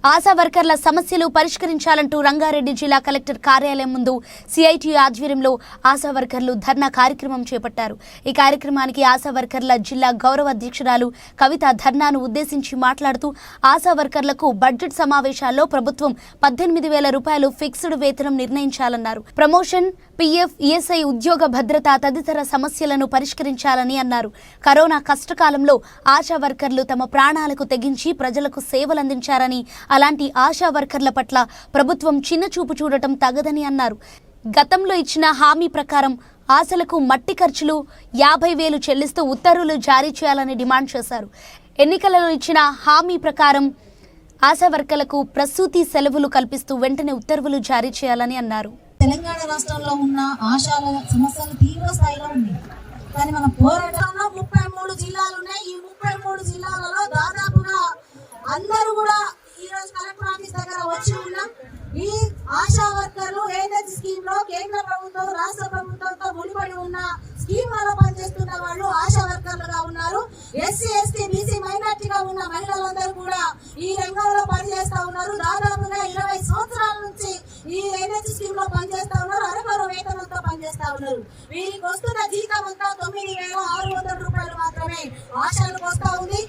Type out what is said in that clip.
ఆశా వర్కర్ల సమస్యలు పరిష్కరించాలంటూ రంగారెడ్డి జిల్లా కలెక్టర్ కార్యాలయం ముందు సిఐటి ఆధ్వర్యంలో ఆశా వర్కర్లు ధర్నా కార్యక్రమం చేపట్టారు। ఈ కార్యక్రమానికి ఆశా వర్కర్ల జిల్లా గౌరవ అధ్యక్షురాలు కవిత ధర్నాను ఉద్దేశించి మాట్లాడుతూ ఆశా వర్కర్లకు బడ్జెట్ సమావేశాల్లో ప్రభుత్వం 18,000 రూపాయలు ఫిక్స్డ్ వేతనం నిర్ణయించాలన్నారు। ప్రమోషన్, పీఎఫ్, ఈఎస్ఐ, ఉద్యోగ భద్రత తదితర సమస్యలను పరిష్కరించాలని అన్నారు। కరోనా కష్టకాలంలో ఆశా వర్కర్లు తమ ప్రాణాలకు తెగించి ప్రజలకు సేవలందించారని, అలాంటి ఆశా వర్కర్ల పట్ల ప్రభుత్వం చిన్నచూపు చూడటం తగదని అన్నారు। గతంలో ఇచ్చిన హామీ ప్రకారం ఆశలకు మట్టి ఖర్చులు 50,000 చెల్లిస్తూ ఉత్తర్వులు జారీ చేయాలని డిమాండ్ చేశారు। ఎన్నికలలో ఇచ్చిన హామీ ప్రకారం ఆశా వర్కర్లకు ప్రసూతి సెలవులు కల్పిస్తూ వెంటనే ఉత్తర్వులు జారీ చేయాలని అన్నారు। తెలంగాణ రాష్ట్రంలో ఉన్న ఆశాల సమస్యలు తీవ్ర స్థాయిలో ఉంది, కానీ మన పోరాటంలో 33 జిల్లాలు ఉన్నాయి। ఈ 33 జిల్లాలలో దాదాపుగా అందరూ కూడా ఈ రోజు కలెక్టర్ ఆఫీస్ దగ్గర వచ్చి ఉన్నాం। ఈ ఆశా వర్కర్లు ఏదైతే స్కీమ్ లో కేంద్ర ప్రభుత్వం రాష్ట్ర ప్రభుత్వంతో ముడిపడి ఉన్న స్కీమ్లలో పనిచేస్తున్న వాళ్ళు ఆశా వర్కర్లుగా ఉన్నారు। ఎస్సీ, ఎస్టీ, బీసీ మైనార్టీగా ఉన్న మహిళలందరూ కూడా ఈ రంగంలో పనిచేస్తా ఉన్నారు। దాదాపుగా 20 సంవత్సరాల నుంచి ఈ ఏదైతే స్కీమ్ లో పనిచేస్తా ఉన్నారు, అరకొర వేతనంతో పనిచేస్తా ఉన్నారు। వీరికి వస్తున్న జీతం అంతా 9,600 రూపాయలు మాత్రమే ఆశాలకు వస్తా ఉంది।